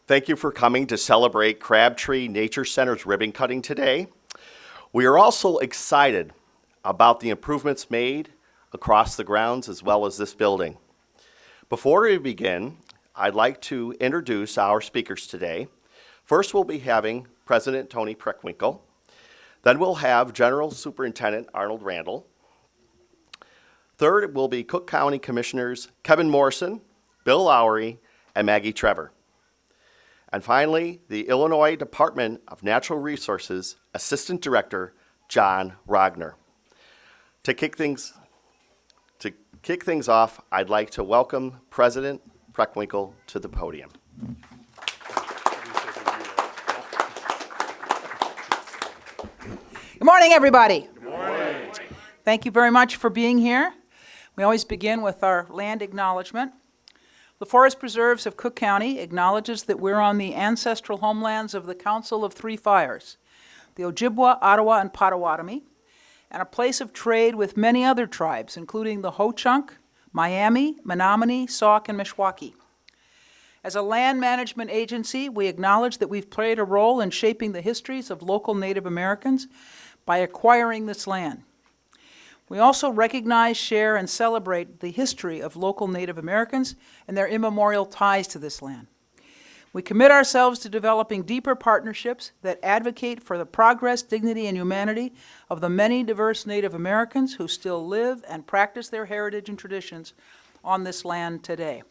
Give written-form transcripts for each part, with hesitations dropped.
Thank you for coming to celebrate Crabtree Nature Center's ribbon cutting today. We are also excited about the improvements made across the grounds as well as this building. Before we begin, I'd like to introduce our speakers today. First, we'll be having President Tony Preckwinkle. Then we'll have General Superintendent Arnold Randall. Third, it will be Cook County Commissioners Kevin Morrison, Bill Lowry, and Maggie Trevor. And finally, the Illinois Department of Natural Resources Assistant Director, John Rogner. To kick things off, I'd like to welcome President Preckwinkle to the podium. Good morning, everybody. Good morning. Thank you very much for being here. We always begin with our land acknowledgement. The Forest Preserves of Cook County acknowledges that we're on the ancestral homelands of the Council of Three Fires, the Ojibwa, Ottawa, and Potawatomi, and a place of trade with many other tribes, including the Ho-Chunk, Miami, Menominee, Sauk, and Mishwaki. As a land management agency, we acknowledge that we've played a role in shaping the histories of local Native Americans by acquiring this land. We also recognize, share, and celebrate the history of local Native Americans and their immemorial ties to this land. We commit ourselves to developing deeper partnerships that advocate for the progress, dignity, and humanity of the many diverse Native Americans who still live and practice their heritage and traditions on this land today.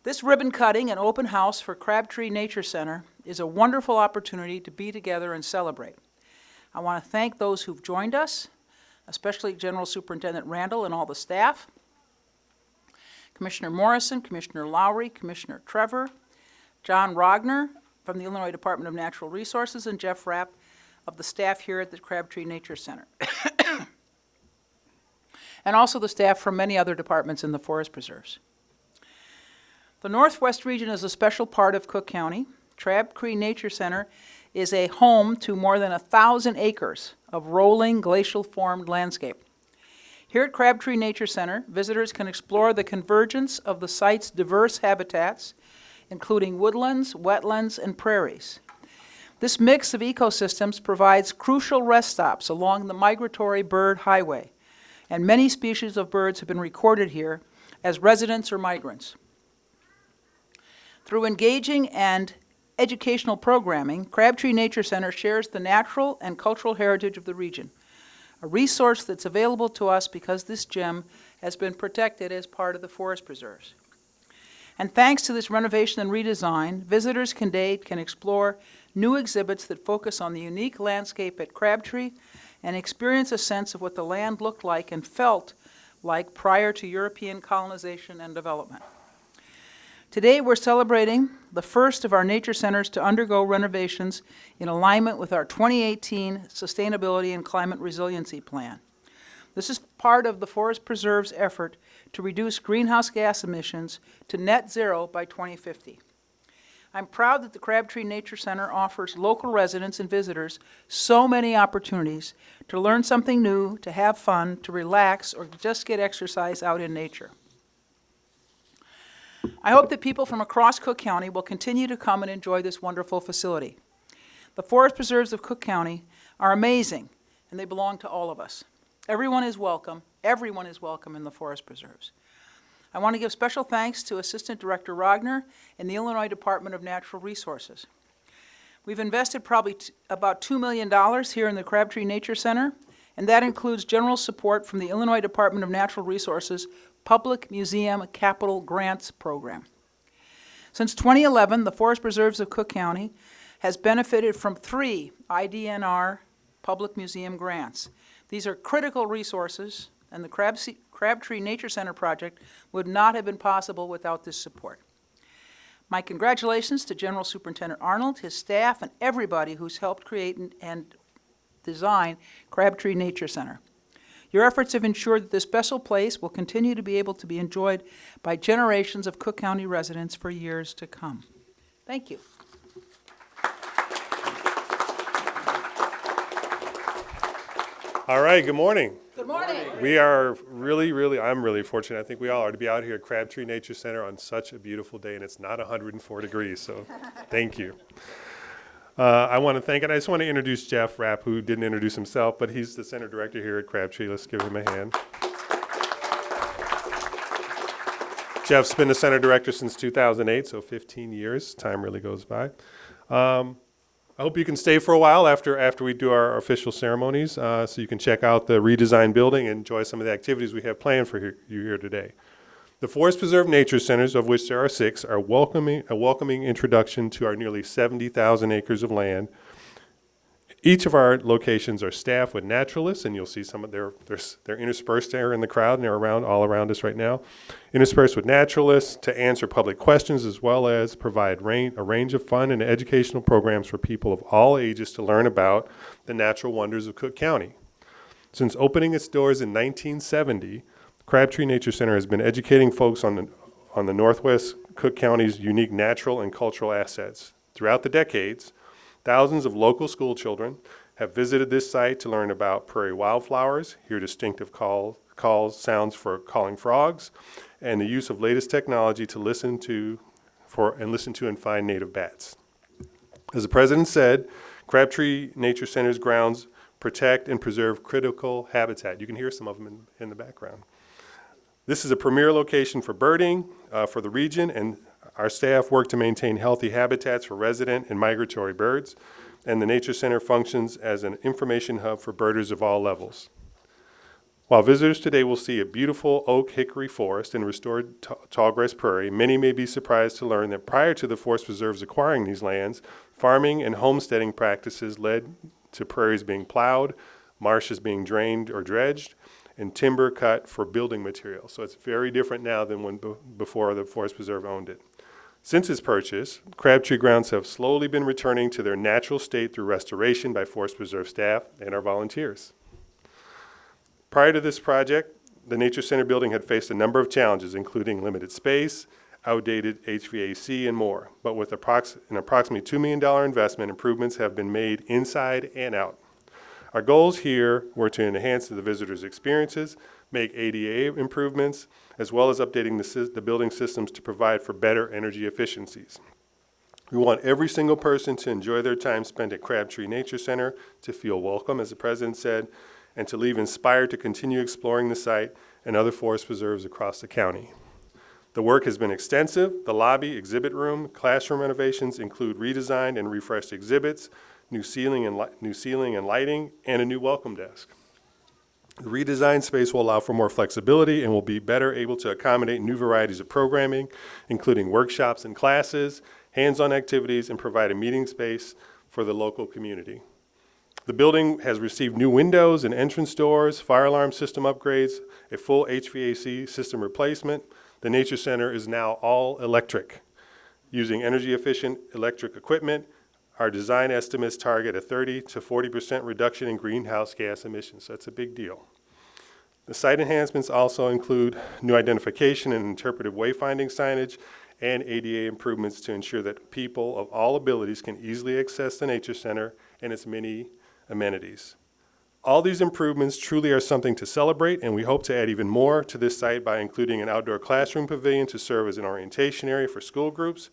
This ribbon cutting and open house for Crabtree Nature Center is a wonderful opportunity to be together and celebrate. I want to thank those who've joined us, especially General Superintendent Randall and all the staff, Commissioner Morrison, Commissioner Lowry, Commissioner Trevor, John Rogner from the Illinois Department of Natural Resources, and Jeff Rapp of the staff here at the Crabtree Nature Center. And also the staff from many other departments in the Forest Preserves. The Northwest region is a special part of Cook County. Crabtree Nature Center is a home to more than 1,000 acres of rolling glacial-formed landscape. Here at Crabtree Nature Center, visitors can explore the convergence of the site's diverse habitats, including woodlands, wetlands, and prairies. This mix of ecosystems provides crucial rest stops along the migratory bird highway, and many species of birds have been recorded here as residents or migrants. Through engaging and educational programming, Crabtree Nature Center shares the natural and cultural heritage of the region, a resource that's available to us because this gem has been protected as part of the Forest Preserves. And thanks to this renovation and redesign, visitors can explore new exhibits that focus on the unique landscape at Crabtree and experience a sense of what the land looked like and felt like prior to European colonization and development. Today, we're celebrating the first of our nature centers to undergo renovations in alignment with our 2018 Sustainability and Climate Resiliency Plan. This is part of the Forest Preserve's effort to reduce greenhouse gas emissions to net zero by 2050. I'm proud that the Crabtree Nature Center offers local residents and visitors so many opportunities to learn something new, to have fun, to relax, or just get exercise out in nature. I hope that people from across Cook County will continue to come and enjoy this wonderful facility. The Forest Preserves of Cook County are amazing, and they belong to all of us. Everyone is welcome in the Forest Preserves. I want to give special thanks to Assistant Director Rogner and the Illinois Department of Natural Resources. We've invested probably about $2 million here in the Crabtree Nature Center, and that includes general support from the Illinois Department of Natural Resources Public Museum Capital Grants Program. Since 2011, the Forest Preserves of Cook County has benefited from 3 IDNR Public Museum grants. These are critical resources, and the Crabtree Nature Center project would not have been possible without this support. My congratulations to General Superintendent Arnold, his staff, and everybody who's helped create and design Crabtree Nature Center. Your efforts have ensured that this special place will continue to be able to be enjoyed by generations of Cook County residents for years to come. Thank you. All right, good morning. Good morning. We are I'm really fortunate, I think we all are, to be out here at Crabtree Nature Center on such a beautiful day, and it's not 104 degrees, so thank you. I want to thank, and I just want to introduce Jeff Rapp, who didn't introduce himself, but he's the center director here at Crabtree. Let's give him a hand. Jeff's been the center director since 2008, so 15 years. Time really goes by. I hope you can stay for a while after we do our official ceremonies, so you can check out the redesigned building and enjoy some of the activities we have planned for you here today. The Forest Preserve Nature Centers, of which there are 6, are a welcoming introduction to our nearly 70,000 acres of land. Each of our locations are staffed with naturalists, and you'll see some of they're interspersed there in the crowd, and they're all around us right now. Interspersed with naturalists to answer public questions, as well as provide a range of fun and educational programs for people of all ages to learn about the natural wonders of Cook County. Since opening its doors in 1970, Crabtree Nature Center has been educating folks on the Northwest Cook County's unique natural and cultural assets. Throughout the decades, thousands of local school children have visited this site to learn about prairie wildflowers, hear distinctive sounds for calling frogs, and the use of latest technology to listen to and find native bats. As the president said, Crabtree Nature Center's grounds protect and preserve critical habitat. You can hear some of them in the background. This is a premier location for birding for the region, and our staff work to maintain healthy habitats for resident and migratory birds, and the Nature Center functions as an information hub for birders of all levels. While visitors today will see a beautiful oak hickory forest and restored tallgrass prairie, many may be surprised to learn that prior to the Forest Preserves acquiring these lands, farming and homesteading practices led to prairies being plowed, marshes being drained or dredged, and timber cut for building materials. So it's very different now than before the Forest Preserve owned it. Since its purchase, Crabtree grounds have slowly been returning to their natural state through restoration by Forest Preserve staff and our volunteers. Prior to this project, the Nature Center building had faced a number of challenges, including limited space, outdated HVAC, and more. But with an approximately $2 million investment, improvements have been made inside and out. Our goals here were to enhance the visitors' experiences, make ADA improvements, as well as updating the building systems to provide for better energy efficiencies. We want every single person to enjoy their time spent at Crabtree Nature Center, to feel welcome, as the president said, and to leave inspired to continue exploring the site and other forest preserves across the county. The work has been extensive. The lobby, exhibit room, classroom renovations include redesigned and refreshed exhibits, new ceiling and lighting, and a new welcome desk. The redesigned space will allow for more flexibility and will be better able to accommodate new varieties of programming, including workshops and classes, hands-on activities, and provide a meeting space for the local community. The building has received new windows and entrance doors, fire alarm system upgrades, a full HVAC system replacement. The Nature Center is now all electric, using energy-efficient electric equipment. Our design estimates target a 30 to 40% reduction in greenhouse gas emissions. That's a big deal. The site enhancements also include new identification and interpretive wayfinding signage and ADA improvements to ensure that people of all abilities can easily access the Nature Center and its many amenities. All these improvements truly are something to celebrate, and we hope to add even more to this site by including an outdoor classroom pavilion to serve as an orientation area for school groups,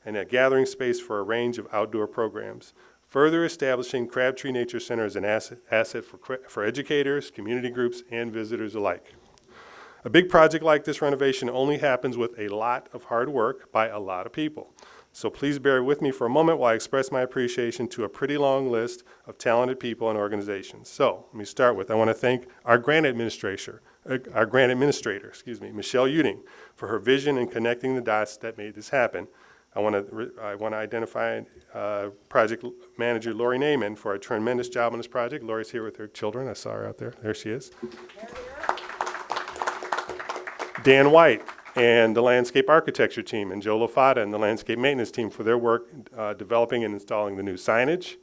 and a gathering space for a range of outdoor programs, further establishing Crabtree Nature Center as an asset for educators, community groups, and visitors alike. A big project like this renovation only happens with a lot of hard work by a lot of people. So please bear with me for a moment while I express my appreciation to a pretty long list of talented people and organizations. So let me start with, I want to thank our grant administrator, Michelle Uding, for her vision in connecting the dots that made this happen. I want to identify project manager Lori Naiman for a tremendous job on this project. Lori's here with her children. I saw her out there. There she is. Dan White and the landscape architecture team, and Joe Lafata and the landscape maintenance team for their work developing and installing the new signage.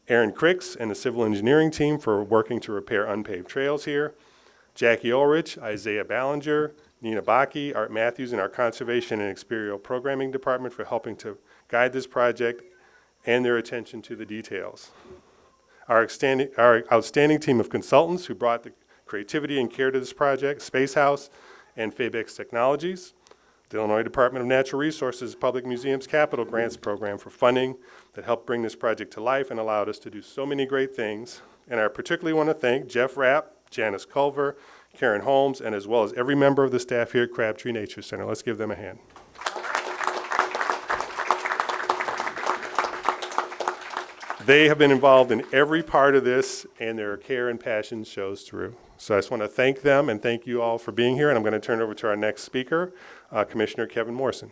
Aaron Cricks and the civil engineering team for working to repair unpaved trails here. Jackie Ulrich, Isaiah Ballinger, Nina Baki, Art Matthews, and our Conservation and Experiential Programming Department for helping to guide this project and their attention to the details. our outstanding team of consultants who brought the creativity and care to this project, Space House and Fabex Technologies, the Illinois Department of Natural Resources Public Museums Capital Grants Program for funding that helped bring this project to life and allowed us to do so many great things. And I particularly want to thank Jeff Rapp, Janice Culver, Karen Holmes, and as well as every member of the staff here at Crabtree Nature Center. Let's give them a hand. They have been involved in every part of this, and their care and passion shows through. So I just want to thank them and thank you all for being here, and I'm going to turn it over to our next speaker, Commissioner Kevin Morrison.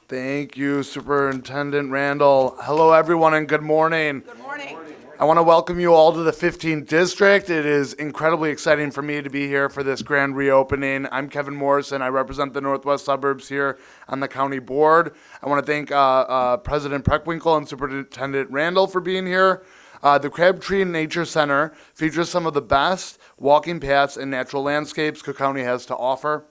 Thank you, Superintendent Randall. Hello, everyone, and good morning. Good morning. I want to welcome you all to the 15th District. It is incredibly exciting for me to be here for this grand reopening. I'm Kevin Morrison. I represent the Northwest Suburbs here on the County Board. I want to thank President Preckwinkle and Superintendent Randall for being here. The Crabtree Nature Center features some of the best walking paths and natural landscapes Cook County has to offer.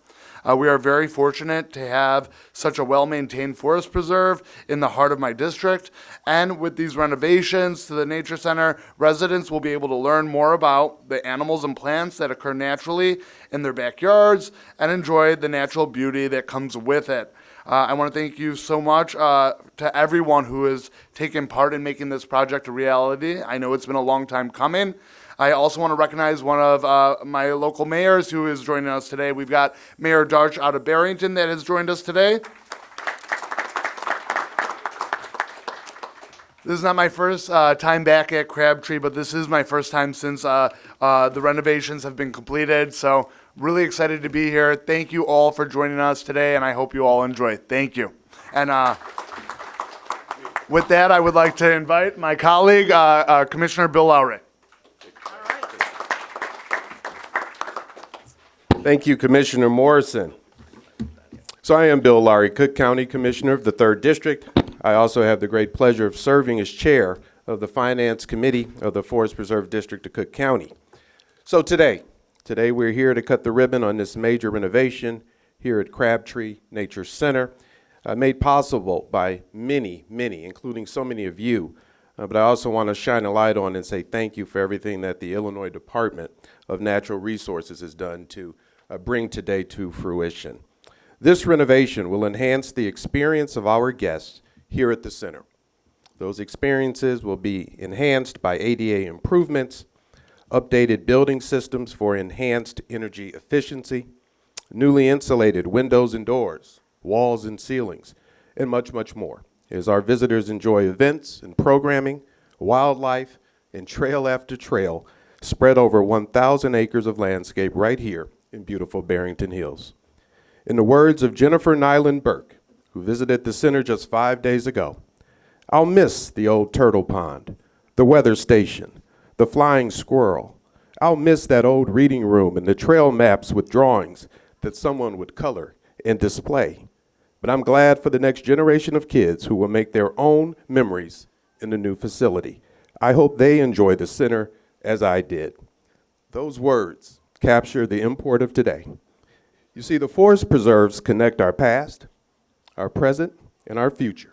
We are very fortunate to have such a well-maintained forest preserve in the heart of my district. And with these renovations to the Nature Center, residents will be able to learn more about the animals and plants that occur naturally in their backyards and enjoy the natural beauty that comes with it. I want to thank you so much to everyone who has taken part in making this project a reality. I know it's been a long time coming. I also want to recognize one of my local mayors who is joining us today. We've got Mayor Darch out of Barrington that has joined us today. This is not my first time back at Crabtree, but this is my first time since the renovations have been completed. So really excited to be here. Thank you all for joining us today, and I hope you all enjoy. Thank you. And with that, I would like to invite my colleague, Commissioner Bill Lowry. Thank you, Commissioner Morrison. So I am Bill Lowry, Cook County Commissioner of the 3rd District. I also have the great pleasure of serving as chair of the Finance Committee of the Forest Preserve District of Cook County. So today we're here to cut the ribbon on this major renovation here at Crabtree Nature Center, made possible by many, including so many of you. But I also want to shine a light on and say thank you for everything that the Illinois Department of Natural Resources has done to bring today to fruition. This renovation will enhance the experience of our guests here at the center. Those experiences will be enhanced by ADA improvements, updated building systems for enhanced energy efficiency, newly insulated windows and doors, walls and ceilings, and much more, as our visitors enjoy events and programming, wildlife, and trail after trail spread over 1,000 acres of landscape right here in beautiful Barrington Hills. In the words of Jennifer Nyland Burke, who visited the center just 5 days ago, I'll miss the old turtle pond, the weather station, the flying squirrel. I'll miss that old reading room and the trail maps with drawings that someone would color and display. But I'm glad for the next generation of kids who will make their own memories in the new facility. I hope they enjoy the center as I did. Those words capture the import of today. You see, the forest preserves connect our past, our present, and our future.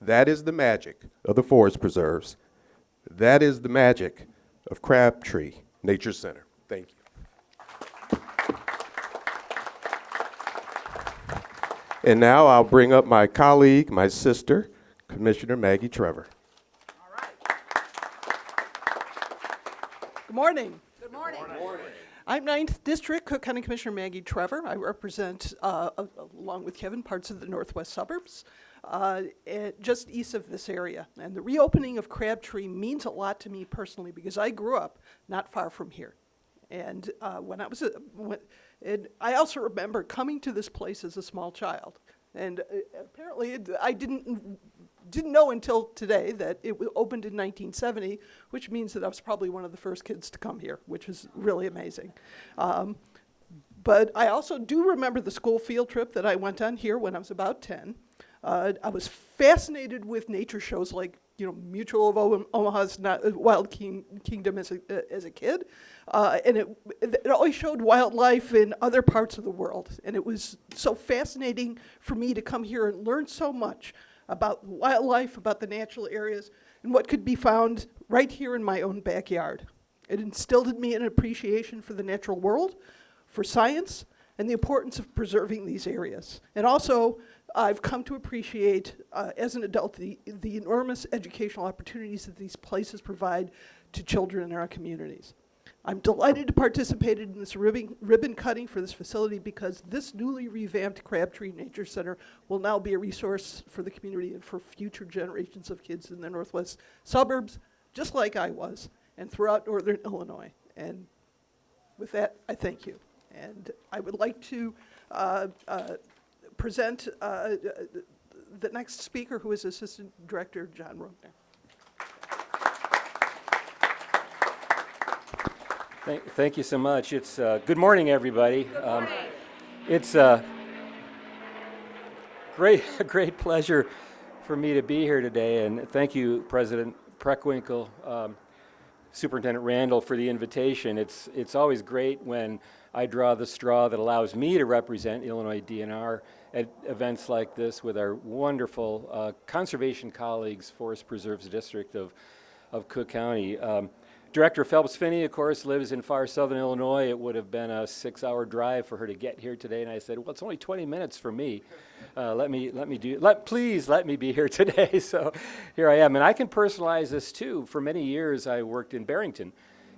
That is the magic of the forest preserves. That is the magic of Crabtree Nature Center. Thank you. And now I'll bring up my colleague, my sister, Commissioner Maggie Trevor. All right. Good morning. Good morning. I'm 9th District, Cook County Commissioner Maggie Trevor. I represent, along with Kevin, parts of the Northwest Suburbs, just east of this area. And the reopening of Crabtree means a lot to me personally because I grew up not far from here. And I also remember coming to this place as a small child. And apparently I didn't know until today that it opened in 1970, which means that I was probably one of the first kids to come here, which was really amazing. But I also do remember the school field trip that I went on here when I was about 10. I was fascinated with nature shows like Mutual of Omaha's Wild Kingdom as a kid, and it always showed wildlife in other parts of the world, and it was so fascinating for me to come here and learn so much about wildlife, about the natural areas, and what could be found right here in my own backyard. It instilled in me an appreciation for the natural world, for science, and the importance of preserving these areas. And also, I've come to appreciate, as an adult, the enormous educational opportunities that these places provide to children in our communities. I'm delighted to participate in this ribbon cutting for this facility because this newly revamped Crabtree Nature Center will now be a resource for the community and for future generations of kids in the northwest suburbs, just like I was, and throughout northern Illinois. And with that, I thank you. And I would like to present the next speaker, who is Assistant Director John Rogner. Thank you so much. It's good morning, everybody. Good morning. It's a great pleasure for me to be here today, and thank you, President Preckwinkle, Superintendent Randall, for the invitation. It's always great when I draw the straw that allows me to represent Illinois DNR at events like this with our wonderful conservation colleagues, Forest Preserves District of Cook County. Director Phelps Finney, of course, lives in far southern Illinois. It would have been a 6-hour drive for her to get here today, and I said, well, it's only 20 minutes for me. Please let me be here today. So here I am, and I can personalize this too. For many years, I worked in Barrington,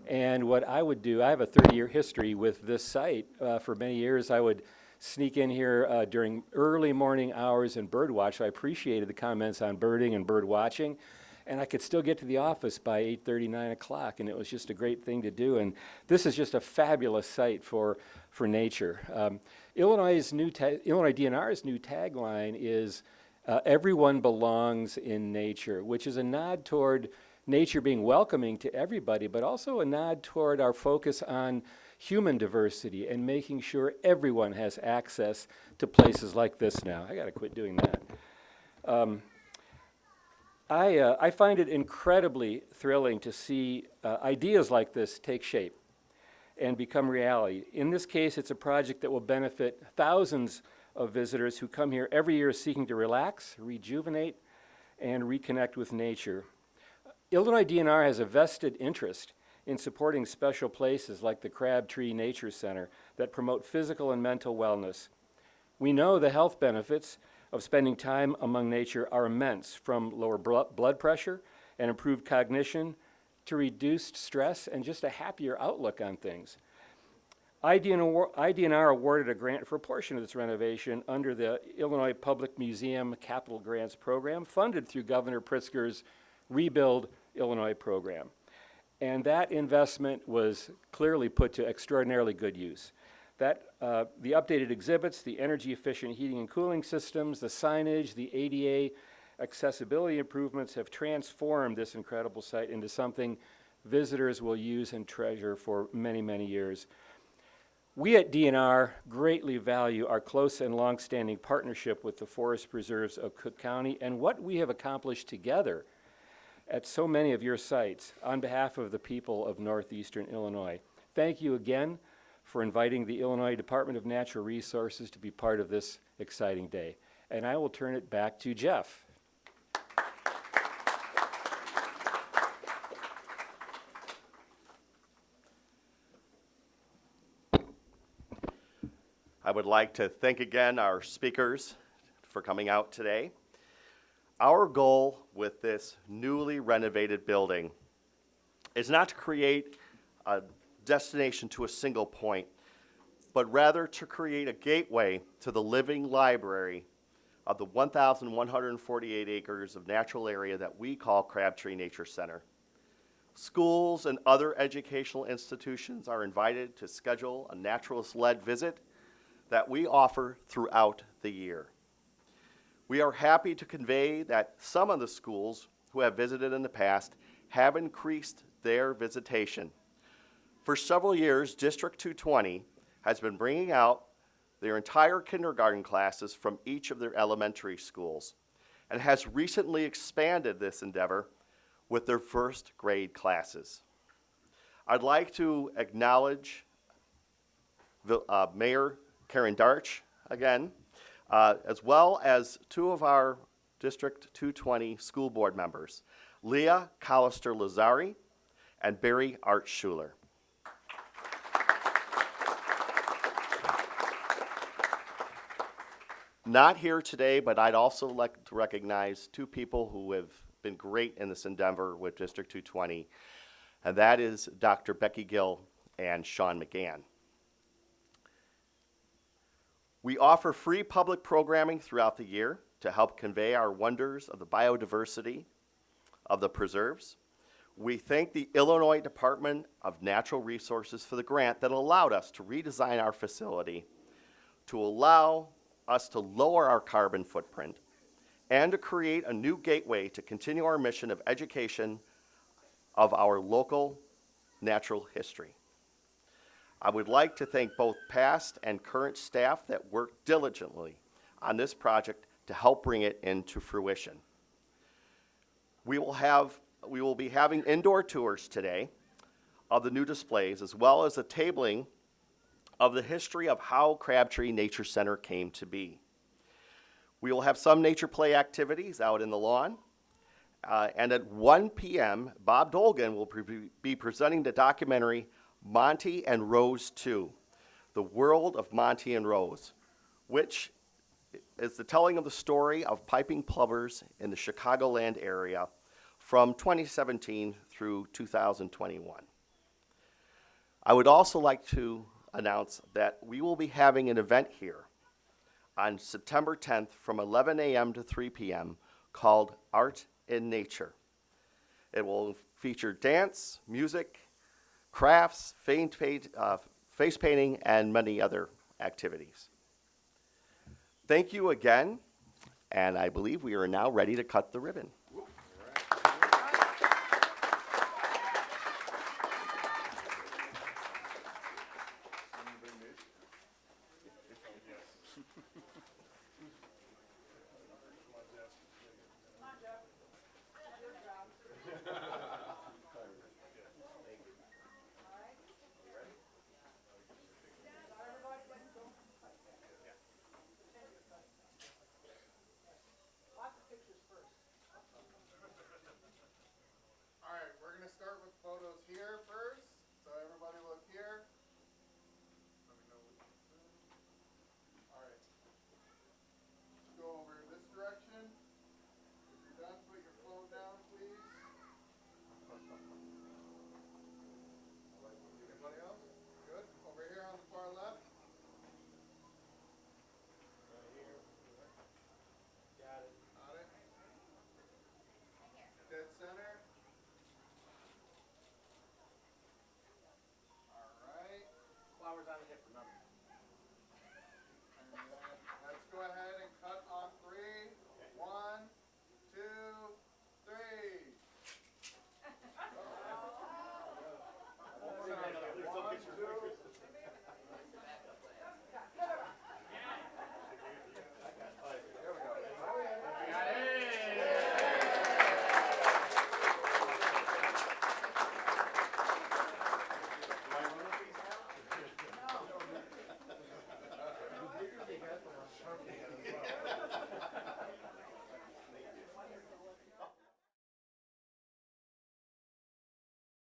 and what I would do, I have a 30-year history with this site. For many years, I would sneak in here during early morning hours and bird watch. So I appreciated the comments on birding and bird watching. And I could still get to the office by 8:30, 9 o'clock, and it was just a great thing to do. And this is just a fabulous site for nature. Illinois DNR's new tagline is everyone belongs in nature, which is a nod toward nature being welcoming to everybody, but also a nod toward our focus on human diversity and making sure everyone has access to places like this now. I got to quit doing that. I find it incredibly thrilling to see ideas like this take shape and become reality. In this case, it's a project that will benefit thousands of visitors who come here every year seeking to relax, rejuvenate, and reconnect with nature. Illinois DNR has a vested interest in supporting special places like the Crabtree Nature Center that promote physical and mental wellness. We know the health benefits of spending time among nature are immense, from lower blood pressure and improved cognition to reduced stress and just a happier outlook on things. IDNR awarded a grant for a portion of this renovation under the Illinois Public Museum Capital Grants Program, funded through Governor Pritzker's Rebuild Illinois program. And that investment was clearly put to extraordinarily good use. The updated exhibits, the energy-efficient heating and cooling systems, the signage, the ADA accessibility improvements have transformed this incredible site into something visitors will use and treasure for many, many years. We at DNR greatly value our close and long-standing partnership with the Forest Preserves of Cook County and what we have accomplished together at so many of your sites on behalf of the people of northeastern Illinois. Thank you again for inviting the Illinois Department of Natural Resources to be part of this exciting day. And I will turn it back to Jeff. I would like to thank again our speakers for coming out today. Our goal with this newly renovated building is not to create a destination to a single point, but rather to create a gateway to the living library of the 1,148 acres of natural area that we call Crabtree Nature Center. Schools and other educational institutions are invited to schedule a naturalist-led visit that we offer throughout the year. We are happy to convey that some of the schools who have visited in the past have increased their visitation. For several years, District 220 has been bringing out their entire kindergarten classes from each of their elementary schools. and has recently expanded this endeavor with their first grade classes. I'd like to acknowledge Mayor Karen Darch again, as well as two of our District 220 school board members, Leah Collister-Lazari and Barry Art Schuler. Not here today, but I'd also like to recognize two people who have been great in this endeavor with District 220, and that is Dr. Becky Gill and Sean McGann. We offer free public programming throughout the year to help convey our wonders of the biodiversity of the preserves. We thank the Illinois Department of Natural Resources for the grant that allowed us to redesign our facility to allow us to lower our carbon footprint and to create a new gateway to continue our mission of education of our local natural history. I would like to thank both past and current staff that worked diligently on this project to help bring it into fruition. We will be having indoor tours today of the new displays, as well as a tabling of the history of how Crabtree Nature Center came to be. We will have some nature play activities out in the lawn. And at 1 p.m., Bob Dolgan will be presenting the documentary Monty and Rose 2, The World of Monty and Rose, which is the telling of the story of piping plovers in the Chicagoland area from 2017 through 2021. I would also like to announce that we will be having an event here on September 10th from 11 a.m. to 3 p.m. called Art in Nature. It will feature dance, music, crafts, face painting, and many other activities. Thank you again, and I believe we are now ready to cut the ribbon.